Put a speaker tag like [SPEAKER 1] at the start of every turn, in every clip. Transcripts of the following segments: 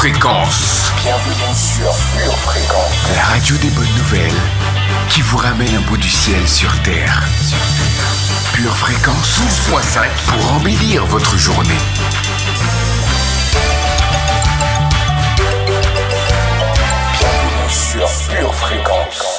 [SPEAKER 1] Fréquence.
[SPEAKER 2] Bienvenue sur Pure Fréquence.
[SPEAKER 1] La radio des bonnes nouvelles qui vous ramène un bout du ciel sur Terre. Pure Fréquence 12.5 pour embellir votre journée.
[SPEAKER 2] Bienvenue sur Pure Fréquence.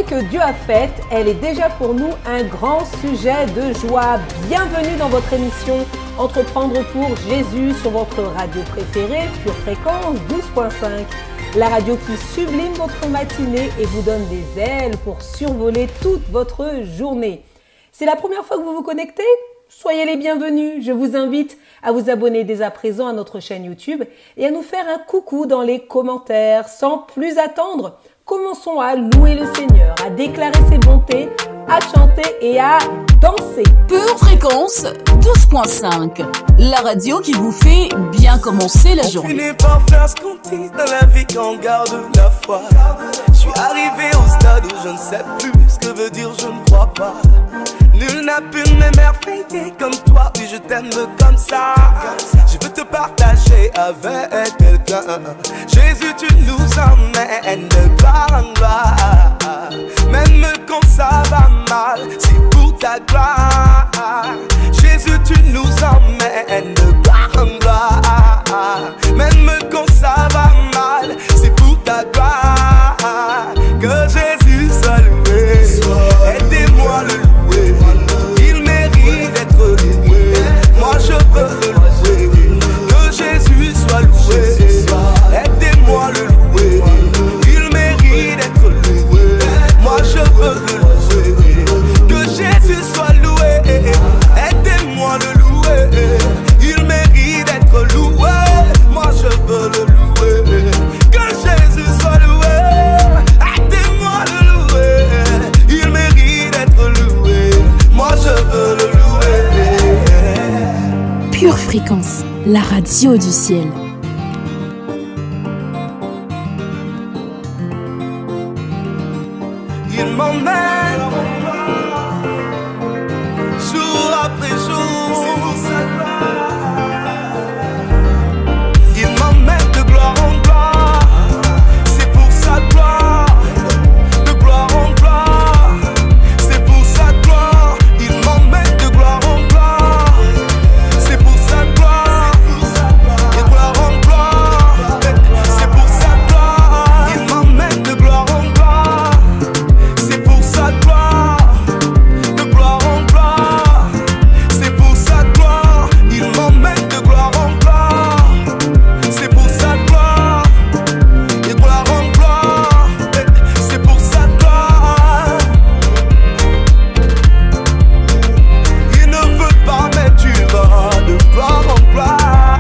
[SPEAKER 3] Que Dieu a faite, elle est déjà pour nous un grand sujet de joie. Bienvenue dans votre émission Entreprendre pour Jésus sur votre radio préférée, Pure Fréquence 12.5. La radio qui sublime votre matinée et vous donne des ailes pour survoler toute votre journée. C'est la première fois que vous vous connectez ? Soyez les bienvenus. Je vous invite à vous abonner dès à présent à notre chaîne YouTube et à nous faire un coucou dans les commentaires. Sans plus attendre, commençons à louer le Seigneur, à déclarer ses bontés, à chanter et à danser.
[SPEAKER 4] Pure Fréquence 12.5, la radio qui vous fait bien commencer la journée.
[SPEAKER 5] On finit par faire ce qu'on dit dans la vie quand on garde la foi. Je suis arrivé au stade où je ne sais plus ce que veut dire je ne crois pas. Nul n'a pu m'émerveiller comme toi, oui je t'aime comme ça. Je veux te partager avec quelqu'un. Jésus tu nous emmènes de gloire en gloire. Même quand ça va mal, c'est pour ta gloire. Jésus tu nous emmènes de gloire en gloire. Même quand ça va mal, c'est pour ta gloire. Que Jésus soit loué, aidez-moi le louer. Il mérite d'être loué, moi je veux le louer. Que Jésus soit loué, aidez-moi le louer. Il mérite d'être loué, moi je veux le louer. Que Jésus soit loué, aidez-moi le louer. Il mérite d'être loué, moi je veux le louer. Que Jésus soit loué, aidez-moi le louer. Il mérite d'être loué, moi je veux le louer.
[SPEAKER 4] Pure Fréquence, la radio du ciel.
[SPEAKER 5] Il m'emmène jour après jour. Il m'emmène de gloire en gloire. C'est pour sa gloire. De gloire en gloire. C'est pour sa gloire. Il m'emmène de gloire en gloire. C'est pour sa gloire. De gloire en gloire. C'est pour sa gloire. Il m'emmène de gloire en gloire. C'est pour sa gloire, de gloire en gloire. C'est pour sa gloire, il m'emmène de gloire en gloire. C'est pour sa gloire, de gloire en gloire. C'est pour sa gloire. Il ne veut pas mais tu vas de gloire en gloire.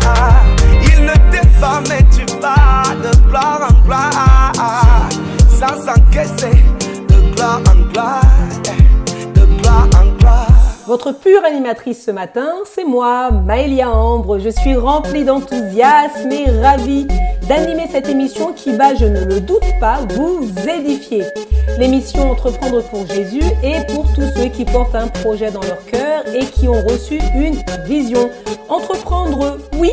[SPEAKER 5] Il ne t'aime pas mais tu vas de gloire en gloire. Sans encaisser.
[SPEAKER 3] Votre pure animatrice ce matin, c'est moi, Maëlia Ambre. Je suis remplie d'enthousiasme et ravie d'animer cette émission qui va, je ne le doute pas, vous édifier. L'émission Entreprendre pour Jésus est pour tous ceux qui portent un projet dans leur cœur et qui ont reçu une vision. Entreprendre, oui,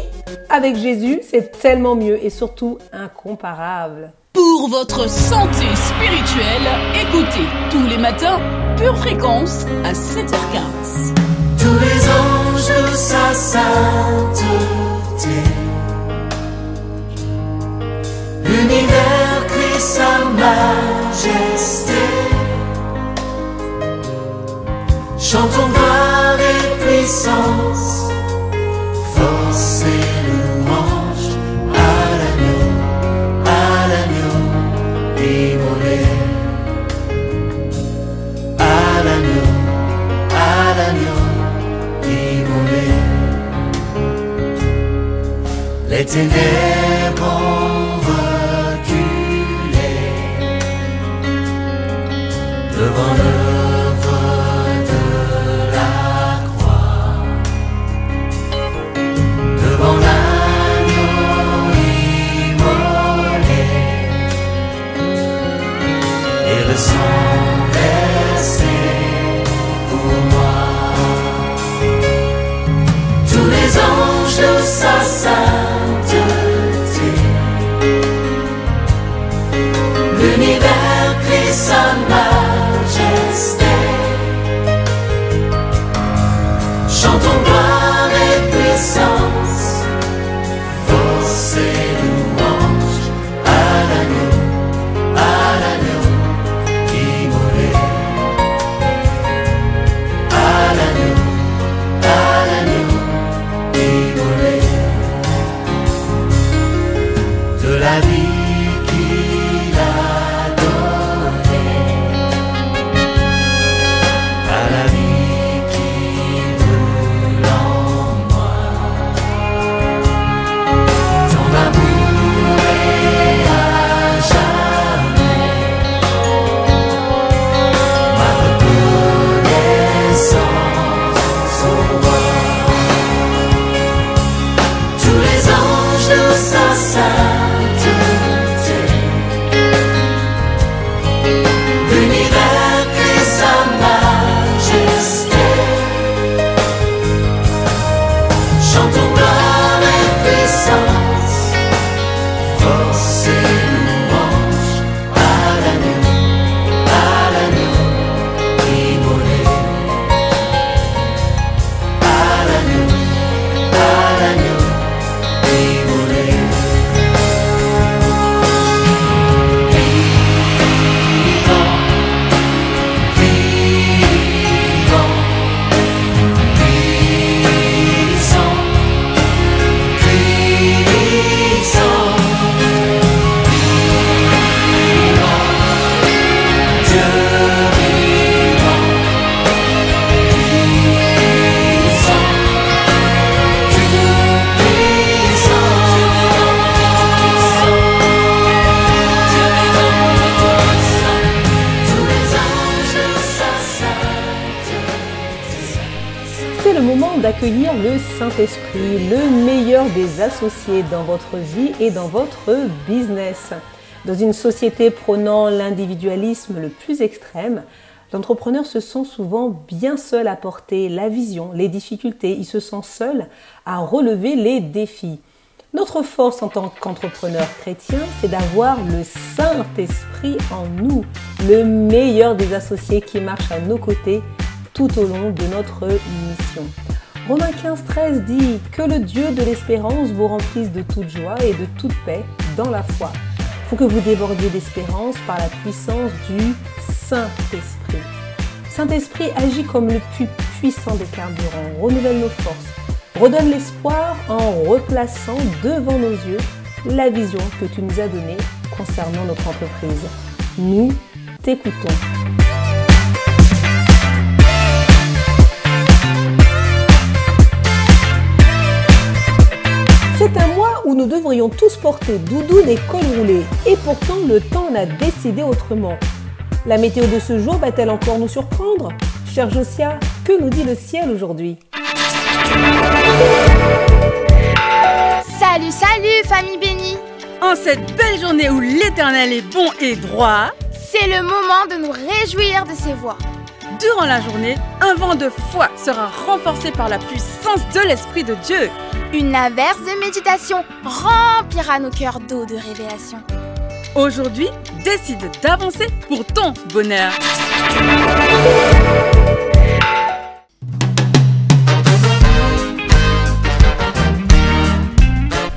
[SPEAKER 3] avec Jésus, c'est tellement mieux et surtout incomparable.
[SPEAKER 4] Pour votre santé spirituelle, écoutez tous les matins Pure Fréquence à 7h15.
[SPEAKER 6] Tous les anges de sa sainteté, l'univers crie sa majesté. Chantons gloire et puissance, force et louange à l'agneau immolé. À l'agneau immolé. Les ténèbres ont reculé devant l'œuvre de la croix, devant l'agneau immolé et le sang versé. sa sainteté. L'univers crie sa majesté. Chantons gloire et puissance, force et louange à l'agneau immolé. À l'agneau immolé. De la vie qu'il a donnée, à la vie qui brûle en moi. Ton amour est à jamais ma reconnaissance au roi. Tous les anges de sa sainteté, l'univers crie sa majesté. Chantons gloire et puissance, force et louange à l'agneau immolé. À l'agneau immolé.
[SPEAKER 3] C'est le moment d'accueillir le Saint-Esprit, le meilleur des associés dans votre vie et dans votre business. Dans une société prônant l'individualisme le plus extrême, l'entrepreneur se sent souvent bien seul à porter la vision, les difficultés. Il se sent seul à relever les défis. Notre force en tant qu'entrepreneur chrétien, c'est d'avoir le Saint-Esprit en nous, le meilleur des associés qui marche à nos côtés tout au long de notre mission. Romains 15:13 dit que le Dieu de l'espérance vous remplisse de toute joie et de toute paix dans la foi, pour que vous débordiez d'espérance par la puissance du Saint-Esprit. Saint-Esprit agit comme le plus puissant des carburants, renouvelle nos forces, redonne l'espoir en replaçant devant nos yeux la vision que tu nous as donnée concernant notre entreprise. Nous t'écoutons. C'est un mois où nous devrions tous porter doudoune et col roulé. Et pourtant, le temps en a décidé autrement. La météo de ce jour va-t-elle encore nous surprendre? Cher Josia, que nous dit le ciel aujourd'hui?
[SPEAKER 7] Salut, salut, famille bénie!
[SPEAKER 8] En cette belle journée où l'Éternel est bon et droit,
[SPEAKER 7] c'est le moment de nous réjouir de ses voix.
[SPEAKER 8] Durant la journée, un vent de foi sera renforcé par la puissance de l'Esprit de Dieu.
[SPEAKER 7] Une averse de méditation remplira nos cœurs d'eau de révélation.
[SPEAKER 8] Aujourd'hui, décide d'avancer pour ton bonheur.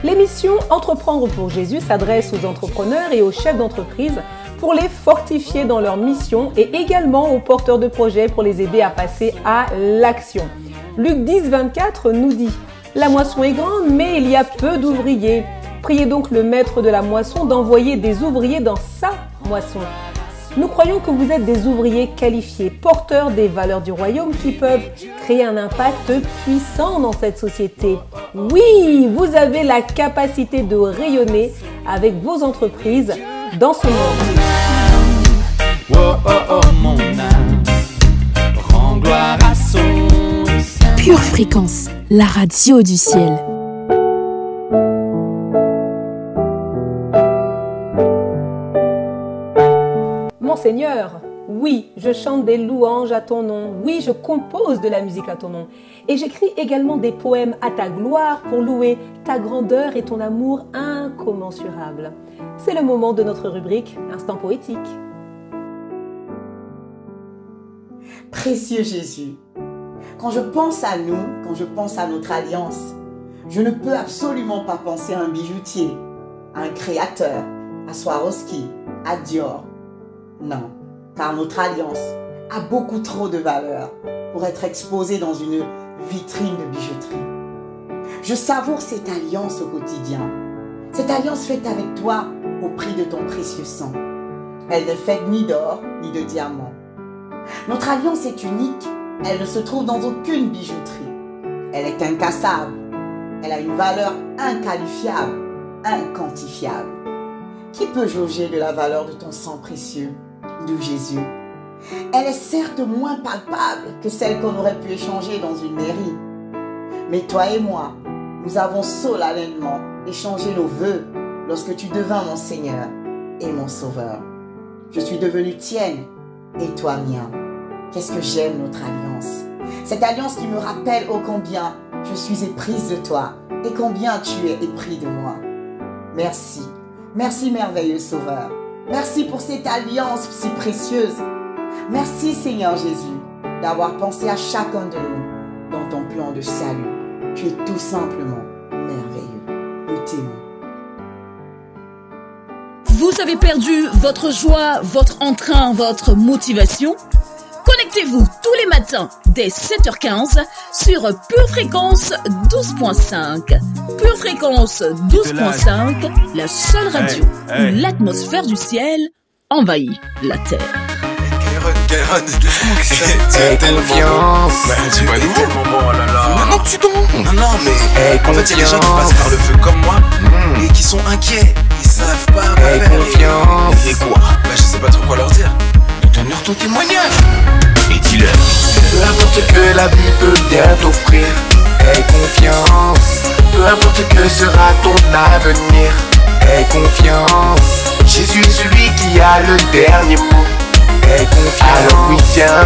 [SPEAKER 3] L'émission Entreprendre pour Jésus s'adresse aux entrepreneurs et aux chefs d'entreprise pour les fortifier dans leur mission et également aux porteurs de projets pour les aider à passer à l'action. Luc 10:24 nous dit « La moisson est grande, mais il y a peu d'ouvriers. Priez donc le maître de la moisson d'envoyer des ouvriers dans sa moisson. » Nous croyons que vous êtes des ouvriers qualifiés, porteurs des valeurs du royaume qui peuvent créer un impact puissant dans cette société. Oui, vous avez la capacité de rayonner avec vos entreprises dans ce monde.
[SPEAKER 9] Oh, oh, oh, mon âme, rends gloire à son Saint.
[SPEAKER 10] Pure Fréquence, la radio du ciel.
[SPEAKER 3] Mon Seigneur, Oui, je chante des louanges à ton nom. Oui, je compose de la musique à ton nom. Et j'écris également des poèmes à ta gloire pour louer ta grandeur et ton amour incommensurable. C'est le moment de notre rubrique Instant poétique.
[SPEAKER 11] Précieux Jésus, quand je pense à nous, quand je pense à notre alliance, je ne peux absolument pas penser à un bijoutier, à un créateur, à Swarovski, à Dior. Non, car notre alliance a beaucoup trop de valeur pour être exposée dans une vitrine de bijouterie. Je savoure cette alliance au quotidien, cette alliance faite avec toi au prix de ton précieux sang. Elle n'est faite ni d'or ni de diamant. Notre alliance est unique, elle ne se trouve dans aucune bijouterie. Elle est incassable, elle a une valeur inqualifiable, inquantifiable. Qui peut jauger de la valeur de ton sang précieux, de Jésus? Elle est certes moins palpable que celle qu'on aurait pu échanger dans une mairie. Mais toi et moi, nous avons solennellement échangé nos vœux lorsque tu devins mon Seigneur et mon Sauveur. Je suis devenue tienne et toi mien. Qu'est-ce que j'aime notre alliance. Cette alliance qui me rappelle ô combien je suis éprise de toi et combien tu es épris de moi. Merci. Merci merveilleux Sauveur. Merci pour cette alliance si précieuse. Merci Seigneur Jésus d'avoir pensé à chacun de nous dans ton plan de salut. Tu es tout simplement merveilleux. Nous t'aimons.
[SPEAKER 4] Vous avez perdu votre joie, votre entrain, votre motivation? Connectez-vous tous les matins dès 7h15 sur Pure Fréquence 12.5. Pure Fréquence 12.5, la seule radio où l'atmosphère du ciel envahit la terre.
[SPEAKER 1] Aie confiance.
[SPEAKER 2] C'est pas nouveau. Oh là là.
[SPEAKER 1] Maintenant que tu tombes.
[SPEAKER 2] Non, mais en fait, il y a des gens qui passent par le feu comme moi et qui sont inquiets. Ils savent pas quoi faire.
[SPEAKER 1] Aie confiance.
[SPEAKER 2] Et quoi? Bah, je sais pas trop quoi leur dire.
[SPEAKER 1] Donne-leur ton témoignage. Et dis-leur. Peu importe que la vie peut bien t'offrir. Aie confiance. Peu importe que sera ton avenir. Aie confiance. Jésus est celui qui a le dernier mot. Aie confiance. Alors oui tiens,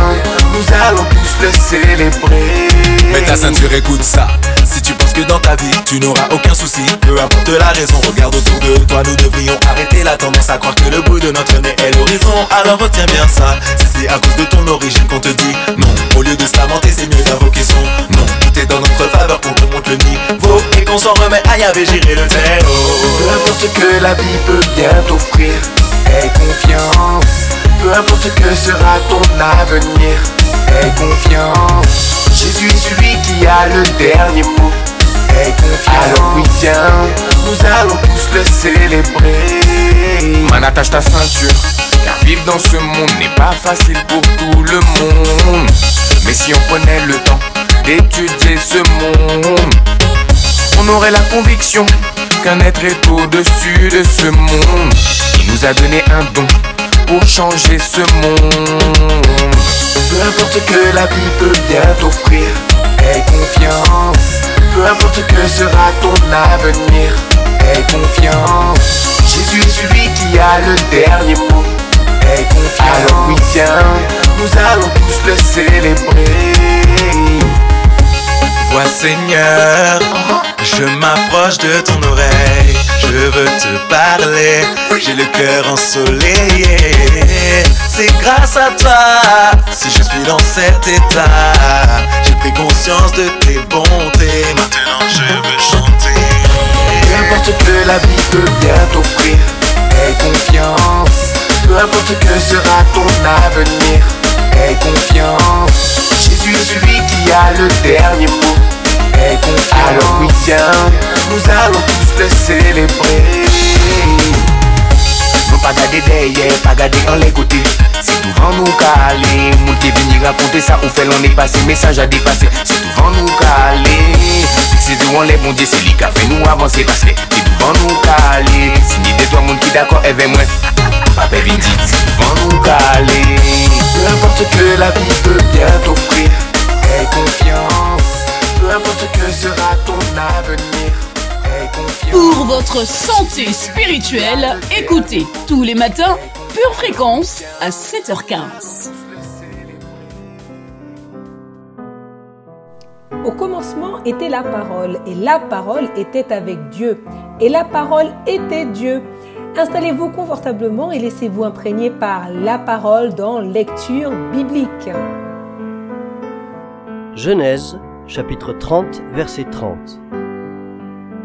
[SPEAKER 1] nous allons tous le célébrer.
[SPEAKER 12] Mets ta ceinture, écoute ça. Si tu penses que dans ta vie tu n'auras aucun souci, peu importe la raison, regarde autour de toi. Nous devrions arrêter la tendance à croire que le bout de notre nez est l'horizon. Alors retiens bien ça, si c'est à cause de ton origine qu'on te dit non, au lieu de se lamenter c'est mieux d'invoquer son nom. Tout est dans notre faveur qu'on te montre le niveau et qu'on s'en remet à y avait géré le zéro.
[SPEAKER 1] Peu importe que la vie peut bien t'offrir. Aie confiance. Peu importe que sera ton avenir. Aie confiance. Jésus est celui qui a le dernier mot. Aie confiance. Alors oui tiens, nous allons tous le célébrer. Man, attache ta ceinture, car vivre dans ce monde n'est pas facile pour tout le monde. Mais si on prenait le temps d'étudier ce monde, on aurait la conviction qu'un être est au-dessus de ce monde. Il nous a donné un don pour changer ce monde. Peu importe que la vie peut bien t'offrir. Aie confiance. Peu importe que sera ton avenir. Aie confiance. Jésus est celui qui a le dernier mot. Aie confiance. Alors oui tiens, nous allons tous le célébrer.
[SPEAKER 12] Vois Seigneur, je m'approche de ton oreille. Je veux te parler, j'ai le cœur ensoleillé. C'est grâce à toi si je suis dans cet état. J'ai pris conscience de tes bontés, maintenant je veux chanter.
[SPEAKER 1] Peu importe que la vie peut bien t'offrir. Aie confiance. Peu importe que sera ton avenir. Aie confiance. Jésus est celui qui a le dernier mot. Aie confiance. Alors oui tiens, nous allons tous le célébrer. Non pas garder derrière, pas garder en les côtés. C'est devant nous caler. Moun qui venir raconter ça ou fait l'on est passé. Message à dépasser, c'est devant nous caler. C'est devant les bons dieux, c'est lui qui a fait nous avancer. Parce que c'est devant nous caler. Signé de toi, moun qui d'accord avec moi. Papa Vindi, c'est devant nous caler. Peu importe que la vie peut bien t'offrir. Aie confiance. Peu importe que sera ton avenir.
[SPEAKER 4] Pour votre santé spirituelle, écoutez tous les matins Pure Fréquence à 7h15.
[SPEAKER 3] Au commencement était la parole, et la parole était avec Dieu, et la parole était Dieu. Installez-vous confortablement et laissez-vous imprégner par la parole dans lecture biblique.
[SPEAKER 13] Genèse, chapitre 30, verset 30.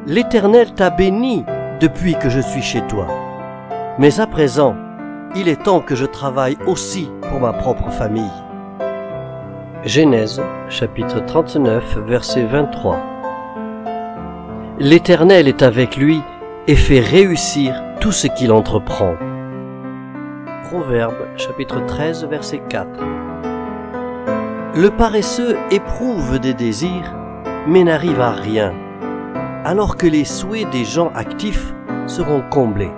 [SPEAKER 13] L'Éternel t'a béni depuis que je suis chez toi. Mais à présent, il est temps que je travaille aussi pour ma propre famille. Genèse, chapitre 39, verset 23. L'Éternel est avec lui et fait réussir tout ce qu'il entreprend. Proverbe, chapitre 13, verset 4. Le paresseux éprouve des désirs, mais n'arrive à rien, alors que les souhaits des gens actifs seront comblés.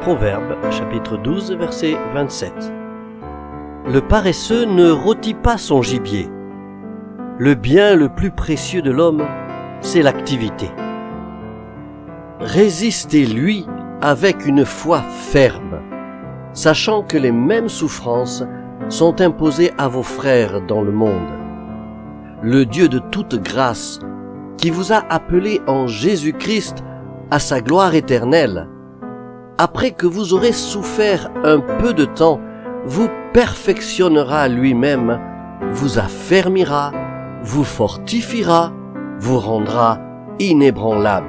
[SPEAKER 13] Proverbe, chapitre 12, verset 27. Le paresseux ne rôtit pas son gibier. Le bien le plus précieux de l'homme, c'est l'activité. Résistez-lui avec une foi ferme, sachant que les mêmes souffrances sont imposées à vos frères dans le monde. Le Dieu de toute grâce, qui vous a appelés en Jésus-Christ à sa gloire éternelle, après que vous aurez souffert un peu de temps, vous perfectionnera lui-même, vous affermira, vous fortifiera, vous rendra inébranlable.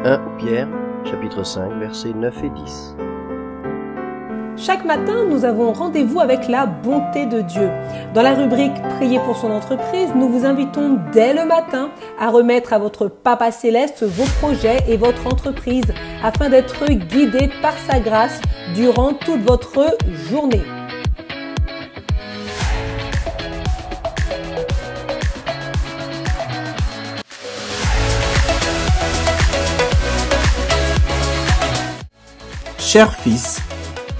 [SPEAKER 13] 1 Pierre, chapitre 5, versets 9 et 10.
[SPEAKER 3] Chaque matin, nous avons rendez-vous avec la bonté de Dieu. Dans la rubrique « Prier pour son entreprise », nous vous invitons dès le matin à remettre à votre Papa Céleste vos projets et votre entreprise afin d'être guidés par sa grâce durant toute votre journée.
[SPEAKER 14] Chers fils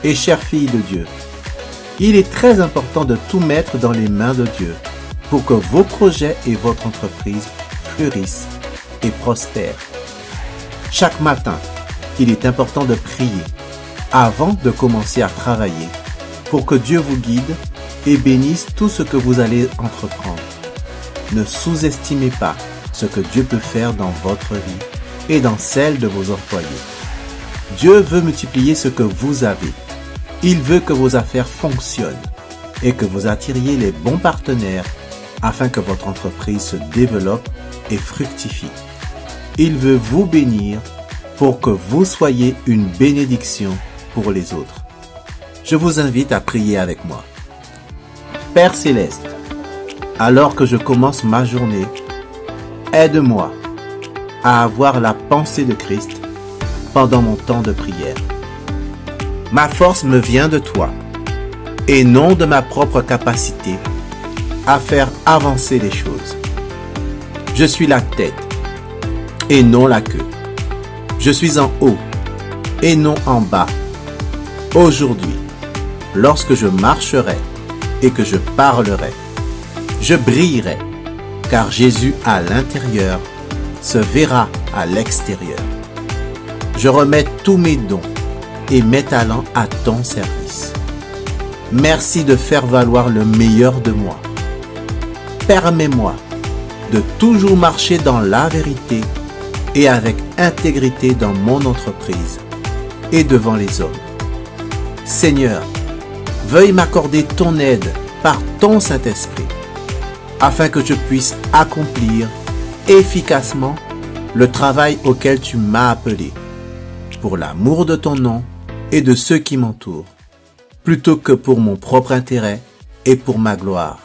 [SPEAKER 14] et chères filles de Dieu, il est très important de tout mettre dans les mains de Dieu pour que vos projets et votre entreprise fleurissent et prospèrent. Chaque matin, il est important de prier avant de commencer à travailler pour que Dieu vous guide et bénisse tout ce que vous allez entreprendre. Ne sous-estimez pas ce que Dieu peut faire dans votre vie et dans celle de vos employés. Dieu veut multiplier ce que vous avez. Il veut que vos affaires fonctionnent et que vous attiriez les bons partenaires afin que votre entreprise se développe et fructifie. Il veut vous bénir pour que vous soyez une bénédiction pour les autres. Je vous invite à prier avec moi. Père Céleste, alors que je commence ma journée, aide-moi à avoir la pensée de Christ pendant mon temps de prière. Ma force me vient de toi et non de ma propre capacité à faire avancer les choses. Je suis la tête et non la queue. Je suis en haut et non en bas. Aujourd'hui, lorsque je marcherai et que je parlerai, je brillerai, car Jésus à l'intérieur se verra à l'extérieur. Je remets tous mes dons et mes talents à ton service. Merci de faire valoir le meilleur de moi. Permets-moi de toujours marcher dans la vérité et avec intégrité dans mon entreprise et devant les hommes. Seigneur, veuille m'accorder ton aide par ton Saint-Esprit, afin que je puisse accomplir efficacement le travail auquel tu m'as appelé, pour l'amour de ton nom et de ceux qui m'entourent, plutôt que pour mon propre intérêt et pour ma gloire.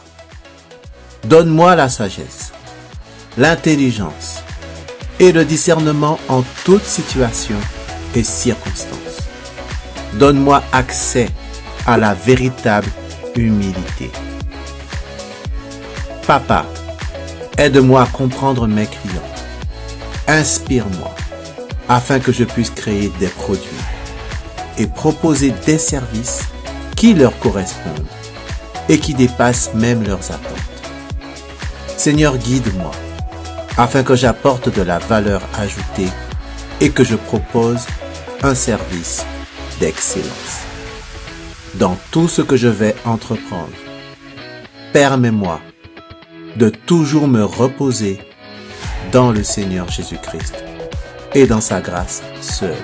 [SPEAKER 14] Donne-moi la sagesse, l'intelligence et le discernement en toute situation et circonstance. Donne-moi accès à la véritable humilité. Papa, aide-moi à comprendre mes clients. Inspire-moi afin que je puisse créer des produits et proposer des services qui leur correspondent et qui dépassent même leurs attentes. Seigneur, guide-moi afin que j'apporte de la valeur ajoutée et que je propose un service d'excellence. dans tout ce que je vais entreprendre. Permets-moi de toujours me reposer dans le Seigneur Jésus-Christ et dans sa grâce seule.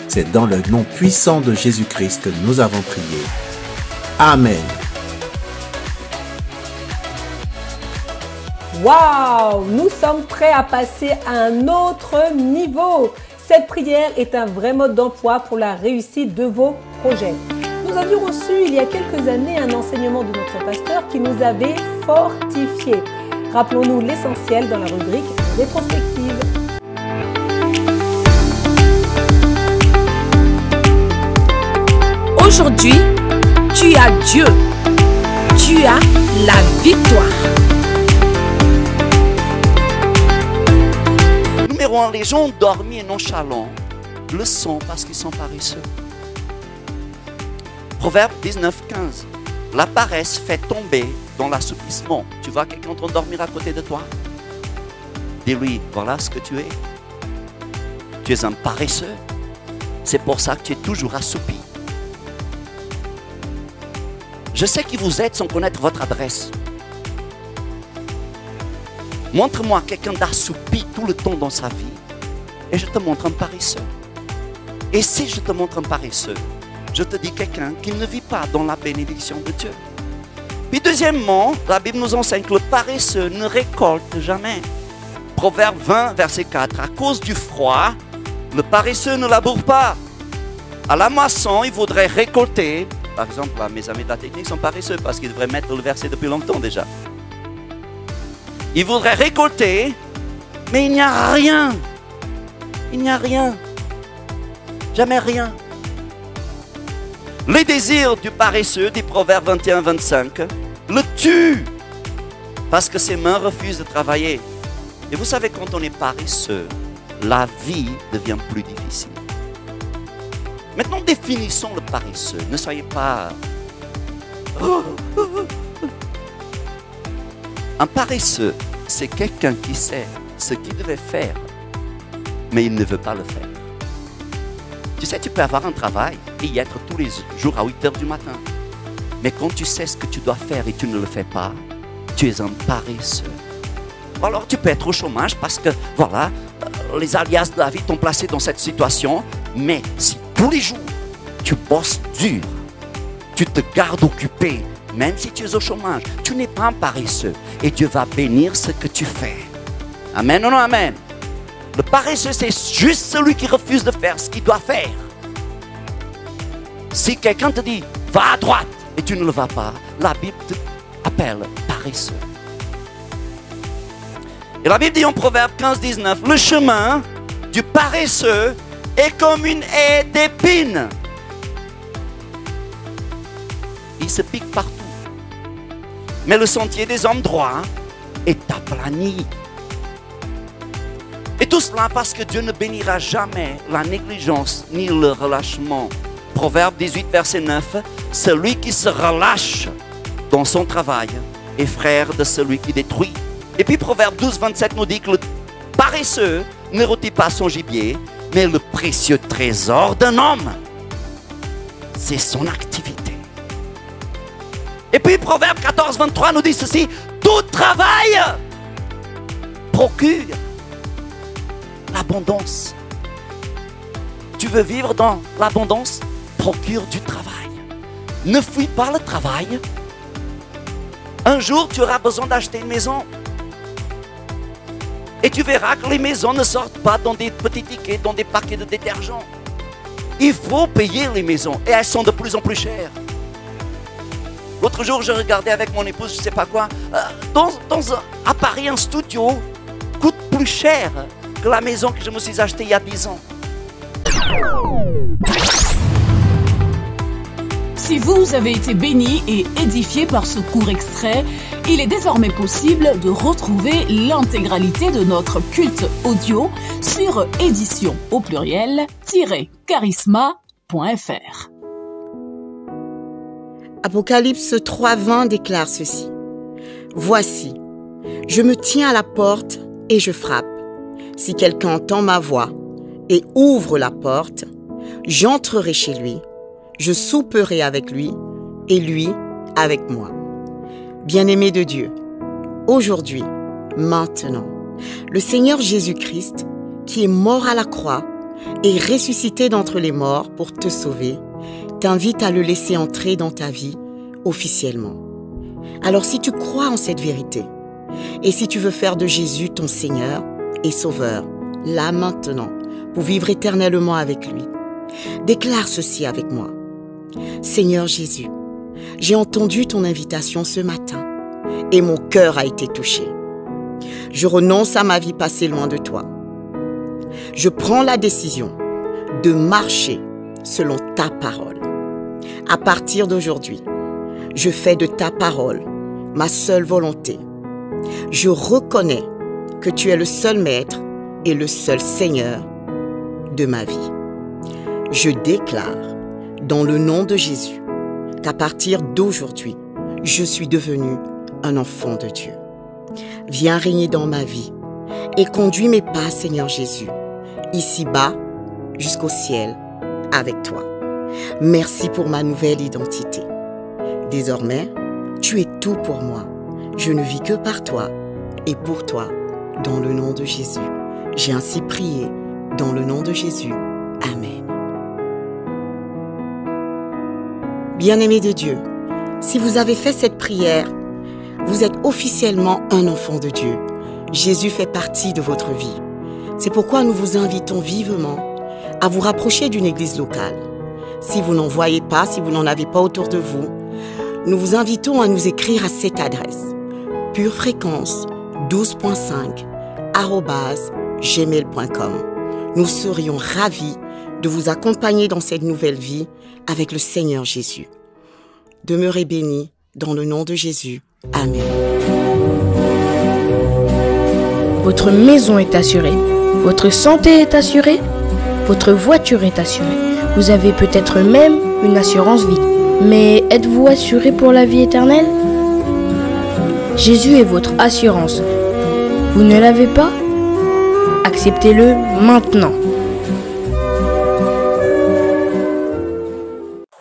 [SPEAKER 14] C'est dans le nom puissant de Jésus-Christ que nous avons prié. Amen.
[SPEAKER 3] Waouh! Nous sommes prêts à passer à un autre niveau. Cette prière est un vrai mode d'emploi pour la réussite de vos projets. Nous avions reçu il y a quelques années un enseignement de notre pasteur qui nous avait fortifiés. Rappelons-nous l'essentiel dans la rubrique rétrospective.
[SPEAKER 4] Aujourd'hui, tu as Dieu. Tu as la victoire.
[SPEAKER 15] Numéro 1, les gens endormis et nonchalants le sont parce qu'ils sont paresseux. Proverbe 19:15. La paresse fait tomber dans l'assoupissement. Tu vois quelqu'un t'endormir à côté de toi? Dis-lui, voilà ce que tu es. Tu es un paresseux. C'est pour ça que tu es toujours assoupi. Je sais qui vous êtes sans connaître votre adresse. Montre-moi quelqu'un d'assoupi tout le temps dans sa vie et je te montre un paresseux. Et si je te montre un paresseux, je te dis quelqu'un qui ne vit pas dans la bénédiction de Dieu. Puis deuxièmement, la Bible nous enseigne que le paresseux ne récolte jamais. Proverbe 20, verset 4. À cause du froid, le paresseux ne laboure pas. À la moisson, il voudrait récolter. Par exemple, là, mes amis de la technique sont paresseux parce qu'ils devraient mettre le verset depuis longtemps déjà. Il voudrait récolter, mais il n'y a rien. Il n'y a rien. Jamais rien. Les désirs du paresseux, dit Proverbe 21-25, le tuent parce que ses mains refusent de travailler. Et vous savez, quand on est paresseux, la vie devient plus difficile. Maintenant, définissons le paresseux. Ne soyez pas... Un paresseux, c'est quelqu'un qui sait ce qu'il devait faire, mais il ne veut pas le faire. Tu sais, tu peux avoir un travail et y être tous les jours à 8 heures du matin. Mais quand tu sais ce que tu dois faire et tu ne le fais pas, tu es un paresseux. Alors tu peux être au chômage parce que, voilà, les alias de la vie t'ont placé dans cette situation. Mais si tous les jours, tu bosses dur, tu te gardes occupé, même si tu es au chômage, tu n'es pas un paresseux. Et Dieu va bénir ce que tu fais. Amen ou non amen? Le paresseux, c'est juste celui qui refuse de faire ce qu'il doit faire. Si quelqu'un te dit, va à droite, et tu ne le vas pas, la Bible t'appelle paresseux. Et la Bible dit en Proverbe 15-19, le chemin du paresseux est comme une haie d'épines. Il se pique partout. Mais le sentier des hommes droits est aplani. Et tout cela parce que Dieu ne bénira jamais la négligence ni le relâchement. Proverbe 18, verset 9. Celui qui se relâche dans son travail est frère de celui qui détruit. Et puis Proverbe 12, 27 nous dit que le paresseux ne rôtit pas son gibier, mais le précieux trésor d'un homme, c'est son activité. Et puis Proverbe 14, 23 nous dit ceci. Tout travail procure l'abondance. Tu veux vivre dans l'abondance? Procure du travail. Ne fuis pas le travail. Un jour, tu auras besoin d'acheter une maison. Et tu verras que les maisons ne sortent pas dans des petits tickets, dans des paquets de détergent. Il faut payer les maisons. Et elles sont de plus en plus chères. L'autre jour, je regardais avec mon épouse, je ne sais pas quoi. À Paris, un studio coûte plus cher que la maison que je me suis achetée il y a 10 ans.
[SPEAKER 4] Si vous avez été béni et édifié par ce court extrait, il est désormais possible de retrouver l'intégralité de notre culte audio sur édition au pluriel-charisma.fr.
[SPEAKER 11] Apocalypse 3:20 déclare ceci. Voici, je me tiens à la porte et je frappe. Si quelqu'un entend ma voix et ouvre la porte, j'entrerai chez lui, Je souperai avec lui et lui avec moi. Bien-aimé de Dieu, aujourd'hui, maintenant, le Seigneur Jésus-Christ, qui est mort à la croix et ressuscité d'entre les morts pour te sauver, t'invite à le laisser entrer dans ta vie officiellement. Alors si tu crois en cette vérité, et si tu veux faire de Jésus ton Seigneur et Sauveur, là maintenant, pour vivre éternellement avec lui, déclare ceci avec moi. Seigneur Jésus, j'ai entendu ton invitation ce matin et mon cœur a été touché. Je renonce à ma vie passée loin de toi. Je prends la décision de marcher selon ta parole. À partir d'aujourd'hui, je fais de ta parole ma seule volonté. Je reconnais que tu es le seul maître et le seul Seigneur de ma vie. Je déclare dans le nom de Jésus qu'à partir d'aujourd'hui, je suis devenu un enfant de Dieu. Viens régner dans ma vie et conduis mes pas, Seigneur Jésus, ici-bas jusqu'au ciel avec toi. Merci pour ma nouvelle identité. Désormais, tu es tout pour moi. Je ne vis que par toi et pour toi, dans le nom de Jésus. J'ai ainsi prié, dans le nom de Jésus. Amen. Bien-aimés de Dieu, si vous avez fait cette prière, vous êtes officiellement un enfant de Dieu. Jésus fait partie de votre vie. C'est pourquoi nous vous invitons vivement à vous rapprocher d'une église locale. Si vous n'en voyez pas, si vous n'en avez pas autour de vous, nous vous invitons à nous écrire à cette adresse purefréquence12.5@gmail.com. Nous serions ravis de vous accompagner dans cette nouvelle vie avec le Seigneur Jésus. Demeurez bénis dans le nom de Jésus. Amen.
[SPEAKER 16] Votre maison est assurée, votre santé est assurée, votre voiture est assurée. Vous avez peut-être même une assurance vie. Mais êtes-vous assuré pour la vie éternelle? Jésus est votre assurance. Vous ne l'avez pas? Acceptez-le maintenant.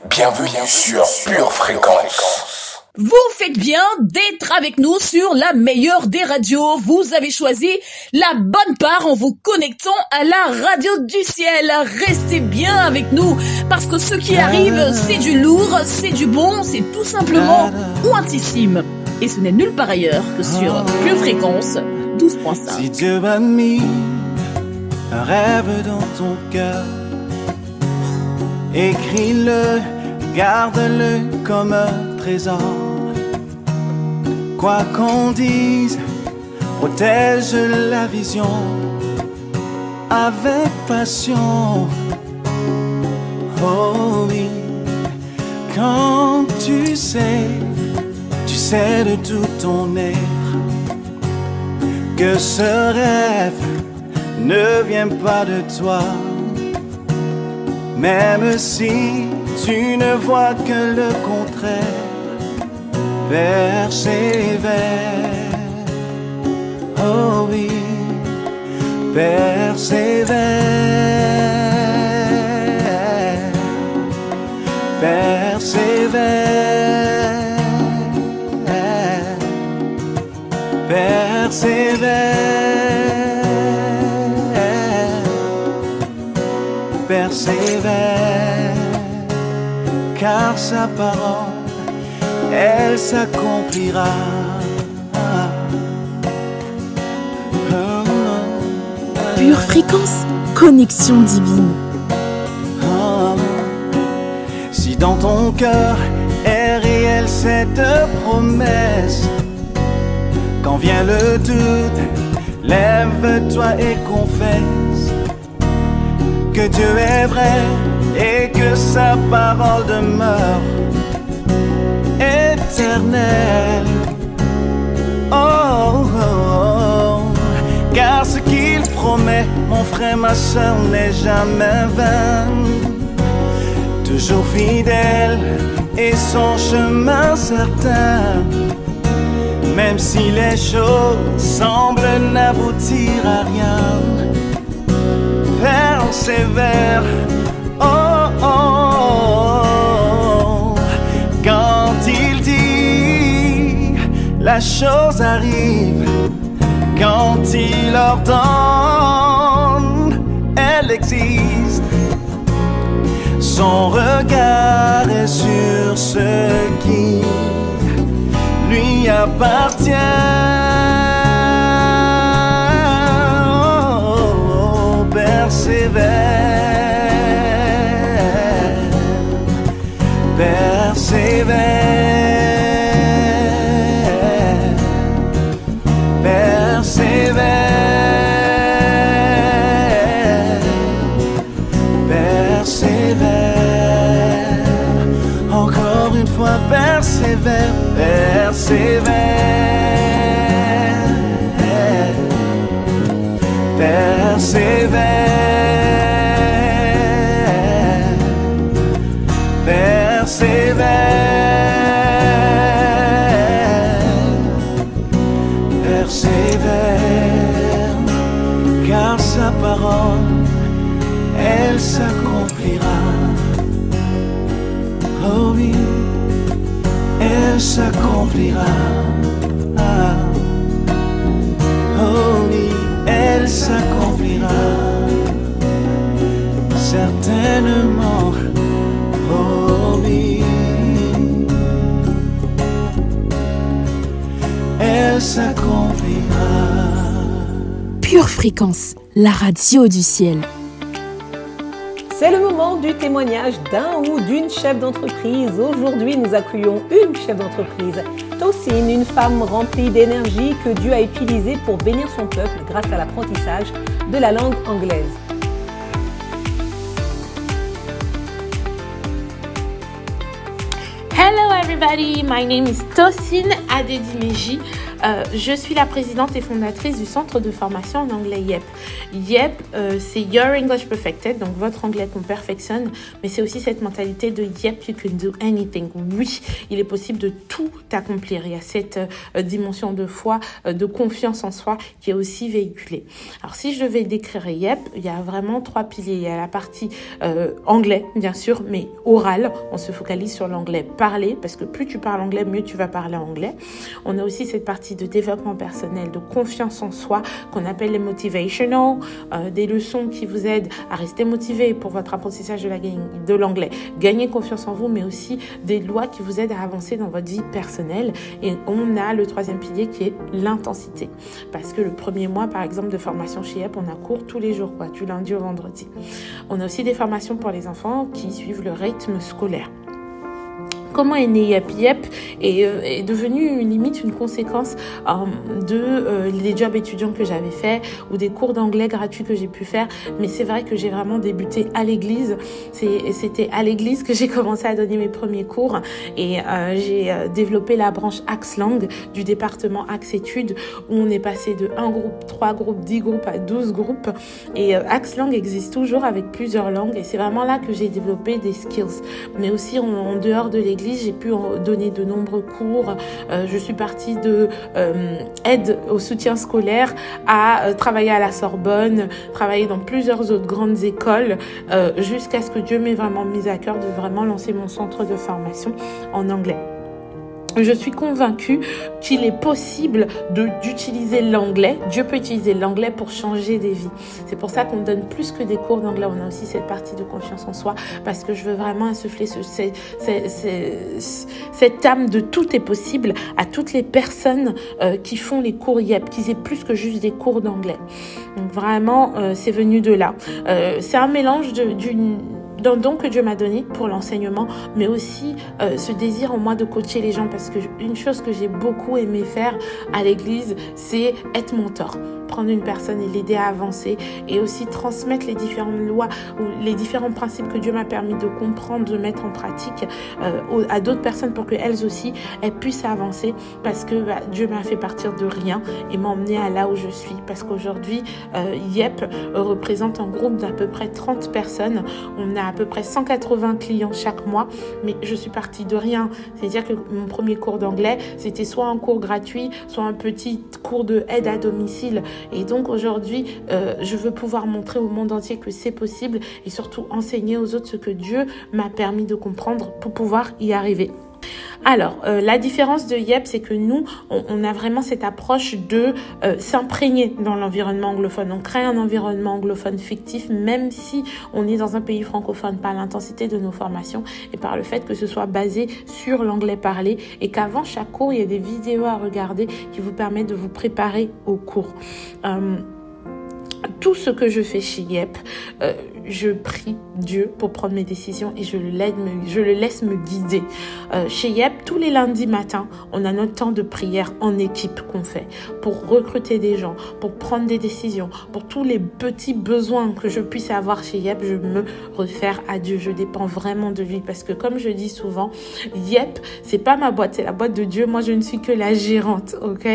[SPEAKER 1] Bienvenue sur Pure Fréquence.
[SPEAKER 4] Vous faites bien d'être avec nous sur la meilleure des radios. Vous avez choisi la bonne part en vous connectant à la radio du ciel. Restez bien avec nous parce que ce qui arrive, c'est du lourd, c'est du bon, c'est tout simplement ouintissime. Et ce n'est nulle part ailleurs que sur Pure Fréquence 12.5.
[SPEAKER 9] Si Dieu a mis un rêve dans ton cœur, écris-le, garde-le comme un trésor. Quoi qu'on dise, protège la vision avec passion. Oh oui, quand tu sais de tout ton être que ce rêve ne vient pas de toi. Même si tu ne vois que le contraire, persévère. Oh oui, persévère. Persévère. Persévère. Persévère. Car sa parole, elle s'accomplira.
[SPEAKER 10] Pure Fréquence, connexion divine.
[SPEAKER 9] Si dans ton cœur est réelle cette promesse, quand vient le doute, lève-toi et confesse que Dieu est vrai et que sa parole demeure éternelle. Oh, oh, oh. Car ce qu'il promet, mon frère, ma soeur, n'est jamais vain. Toujours fidèle et son chemin certain. Même si les choses semblent n'aboutir à rien, persévère. Oh, oh, oh. La chose arrive quand il ordonne, elle existe. Son regard est sur ce qui lui appartient. Oh, persévère, persévère. Persévère, persévère, persévère, persévère, persévère, car sa parole, elle s'accomplira. Oh oui, elle s'accomplira. Oh oui, elle s'accomplira. Certainement. Oh oui, elle s'accomplira.
[SPEAKER 10] Pure Fréquence, la radio du ciel.
[SPEAKER 3] C'est le moment du témoignage d'un ou d'une chef d'entreprise. Aujourd'hui, nous accueillons une chef d'entreprise, Tosin, une femme remplie d'énergie que Dieu a utilisée pour bénir son peuple grâce à l'apprentissage de la langue anglaise.
[SPEAKER 17] Hello everybody, my name is Tosin Adedimeji. Je suis la présidente et fondatrice du centre de formation en anglais YEP. YEP, c'est Your English Perfected, donc votre anglais qu'on perfectionne, mais c'est aussi cette mentalité de YEP, you can do anything. Oui, il est possible de tout accomplir. Il y a cette dimension de foi, de confiance en soi qui est aussi véhiculée. Alors si je devais décrire YEP, il y a vraiment 3 piliers. Il y a la partie anglais, bien sûr, mais oral. On se focalise sur l'anglais parlé, parce que plus tu parles anglais, mieux tu vas parler anglais. On a aussi cette partie de développement personnel, de confiance en soi, qu'on appelle les motivational, des leçons qui vous aident à rester motivé pour votre apprentissage de l'anglais, gagner confiance en vous, mais aussi des lois qui vous aident à avancer dans votre vie personnelle. Et on a le 3e pilier qui est l'intensité, parce que le premier mois, par exemple, de formation chez YEP, on a cours tous les jours, du lundi au vendredi. On a aussi des formations pour les enfants qui suivent le rythme scolaire. Comment est né YEP? YEP est devenu limite une conséquence des jobs étudiants que j'avais fait ou des cours d'anglais gratuits que j'ai pu faire. Mais c'est vrai que j'ai vraiment débuté à l'église. C'était à l'église que j'ai commencé à donner mes premiers cours et j'ai développé la branche Axe Langue du département Axe Études où on est passé de 1 groupe, 3 groupes, 10 groupes à 12 groupes. Et Axe Langue existe toujours avec plusieurs langues et c'est vraiment là que j'ai développé des skills. Mais aussi en dehors de l'église, j'ai pu donner de nombreux cours. Je suis partie de aide au soutien scolaire à travailler à la Sorbonne, travailler dans plusieurs autres grandes écoles, jusqu'à ce que Dieu m'ait vraiment mis à cœur de vraiment lancer mon centre de formation en anglais. Je suis convaincue qu'il est possible d'utiliser l'anglais. Dieu peut utiliser l'anglais pour changer des vies. C'est pour ça qu'on donne plus que des cours d'anglais. On a aussi cette partie de confiance en soi parce que je veux vraiment insuffler cette âme de tout est possible à toutes les personnes qui font les cours YEP, qu'ils aient plus que juste des cours d'anglais. Donc vraiment, c'est venu de là. C'est un mélange d'un don que Dieu m'a donné pour l'enseignement, mais aussi ce désir en moi de coacher les gens, parce que une chose que j'ai beaucoup aimé faire à l'église, c'est être mentor. Prendre une personne et l'aider à avancer et aussi transmettre les différentes lois ou les différents principes que Dieu m'a permis de comprendre, de mettre en pratique à d'autres personnes pour qu'elles aussi elles puissent avancer, parce que Dieu m'a fait partir de rien et m'a emmené à là où je suis, parce qu'aujourd'hui YEP représente un groupe d'à peu près 30 personnes. On a à peu près 180 clients chaque mois, mais je suis partie de rien. C'est-à-dire que mon premier cours d'anglais, c'était soit un cours gratuit, soit un petit cours de aide à domicile. Et donc aujourd'hui, je veux pouvoir montrer au monde entier que c'est possible et surtout enseigner aux autres ce que Dieu m'a permis de comprendre pour pouvoir y arriver. Alors, la différence de Yep, c'est que nous, on a vraiment cette approche de s'imprégner dans l'environnement anglophone. On crée un environnement anglophone fictif, même si on est dans un pays francophone, par l'intensité de nos formations et par le fait que ce soit basé sur l'anglais parlé et qu'avant chaque cours, il y a des vidéos à regarder qui vous permettent de vous préparer au cours. Tout ce que je fais chez Yep, je prie Dieu pour prendre mes décisions et je le laisse me guider. Chez Yep, tous les lundis matins, on a notre temps de prière en équipe qu'on fait pour recruter des gens, pour prendre des décisions, pour tous les petits besoins que je puisse avoir chez Yep, je me réfère à Dieu. Je dépends vraiment de lui parce que comme je dis souvent, Yep, c'est pas ma boîte, c'est la boîte de Dieu. Moi, je ne suis que la gérante, ok?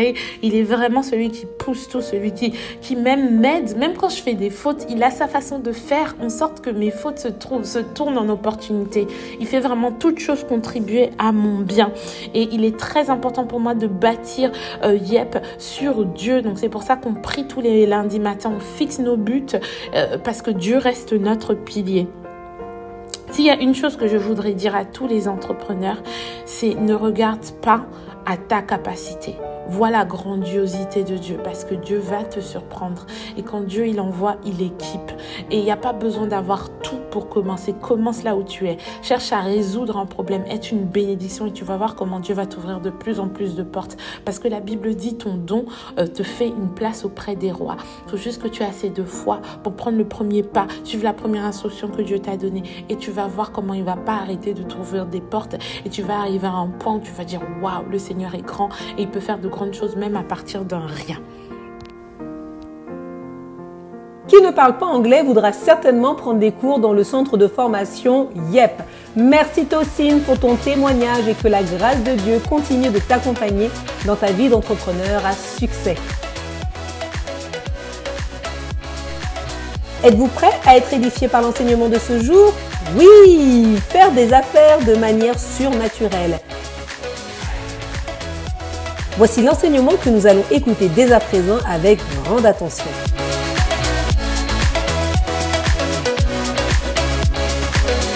[SPEAKER 17] Il est vraiment celui qui pousse tout, celui qui même m'aide. Même quand je fais des fautes, il a sa façon de faire en sorte que mes fautes se tournent en opportunité. Il fait vraiment toutes choses contribuer à mon bien. Et il est très important pour moi de bâtir Yep sur Dieu. Donc c'est pour ça qu'on prie tous les lundis matins, on fixe nos buts parce que Dieu reste notre pilier. S'il y a une chose que je voudrais dire à tous les entrepreneurs, c'est ne regarde pas à ta capacité. Vois la grandiosité de Dieu parce que Dieu va te surprendre. Et quand Dieu, il envoie, il équipe. Et il n'y a pas besoin d'avoir tout pour commencer. Commence là où tu es. Cherche à résoudre un problème. Être une bénédiction et tu vas voir comment Dieu va t'ouvrir de plus en plus de portes. Parce que la Bible dit ton don te fait une place auprès des rois. Il faut juste que tu aies assez de foi pour prendre le premier pas, suivre la première instruction que Dieu t'a donnée. Et tu vas voir comment il ne va pas arrêter de t'ouvrir des portes. Et tu vas arriver à un point où tu vas dire « Waouh, le Seigneur est grand et il peut faire de grandes choses même à partir d'un rien. »
[SPEAKER 3] Qui ne parle pas anglais voudra certainement prendre des cours dans le centre de formation Yep. Merci Tosine pour ton témoignage et que la grâce de Dieu continue de t'accompagner dans ta vie d'entrepreneur à succès. Êtes-vous prêt à être édifié par l'enseignement de ce jour? Oui, faire des affaires de manière surnaturelle. Voici l'enseignement que nous allons écouter dès à présent avec grande attention.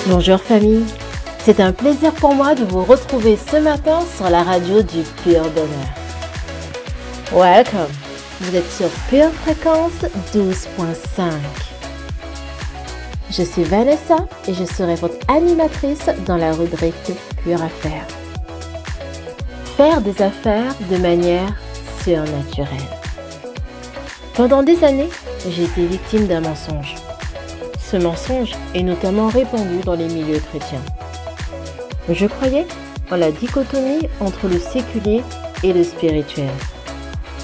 [SPEAKER 18] Bonjour famille, c'est un plaisir pour moi de vous retrouver ce matin sur la radio du Pur Bonheur. Welcome, vous êtes sur Pure Fréquence 12.5. Je suis Vanessa et je serai votre animatrice dans la rubrique Pure Affaires. Faire des affaires de manière surnaturelle. Pendant des années, j'ai été victime d'un mensonge. Ce mensonge est notamment répandu dans les milieux chrétiens. Je croyais en la dichotomie entre le séculier et le spirituel,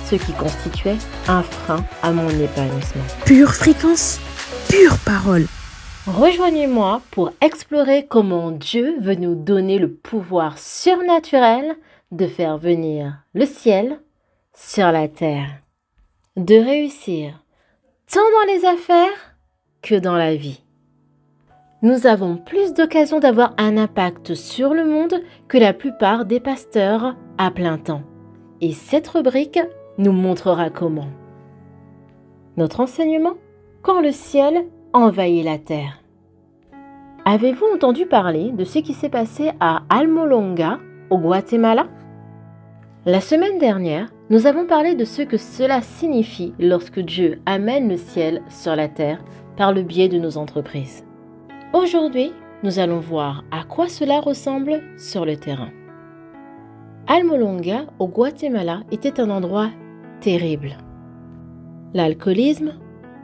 [SPEAKER 18] ce qui constituait un frein à mon épanouissement.
[SPEAKER 10] Pure fréquence, pure parole.
[SPEAKER 18] Rejoignez-moi pour explorer comment Dieu veut nous donner le pouvoir surnaturel de faire venir le ciel sur la terre, de réussir tant dans les affaires que dans la vie. Nous avons plus d'occasions d'avoir un impact sur le monde que la plupart des pasteurs à plein temps. Et cette rubrique nous montrera comment. Notre enseignement, quand le ciel envahit la terre. Avez-vous entendu parler de ce qui s'est passé à Almolonga, au Guatemala? La semaine dernière, nous avons parlé de ce que cela signifie lorsque Dieu amène le ciel sur la terre par le biais de nos entreprises. Aujourd'hui, nous allons voir à quoi cela ressemble sur le terrain. Almolonga, au Guatemala, était un endroit terrible. L'alcoolisme,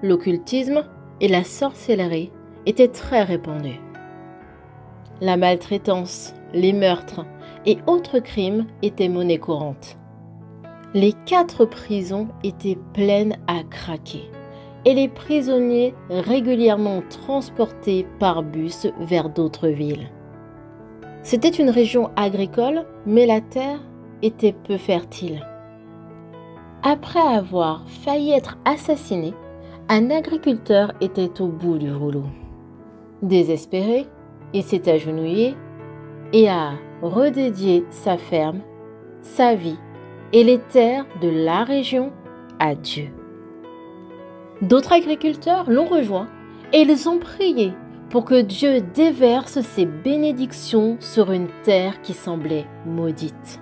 [SPEAKER 18] l'occultisme et la sorcellerie étaient très répandus. La maltraitance, les meurtres et autres crimes étaient monnaie courante. Les 4 prisons étaient pleines à craquer et les prisonniers régulièrement transportés par bus vers d'autres villes. C'était une région agricole, mais la terre était peu fertile. Après avoir failli être assassiné, un agriculteur était au bout du rouleau. Désespéré, il s'est agenouillé et a redédié sa ferme, sa vie et les terres de la région à Dieu. D'autres agriculteurs l'ont rejoint et ils ont prié pour que Dieu déverse ses bénédictions sur une terre qui semblait maudite.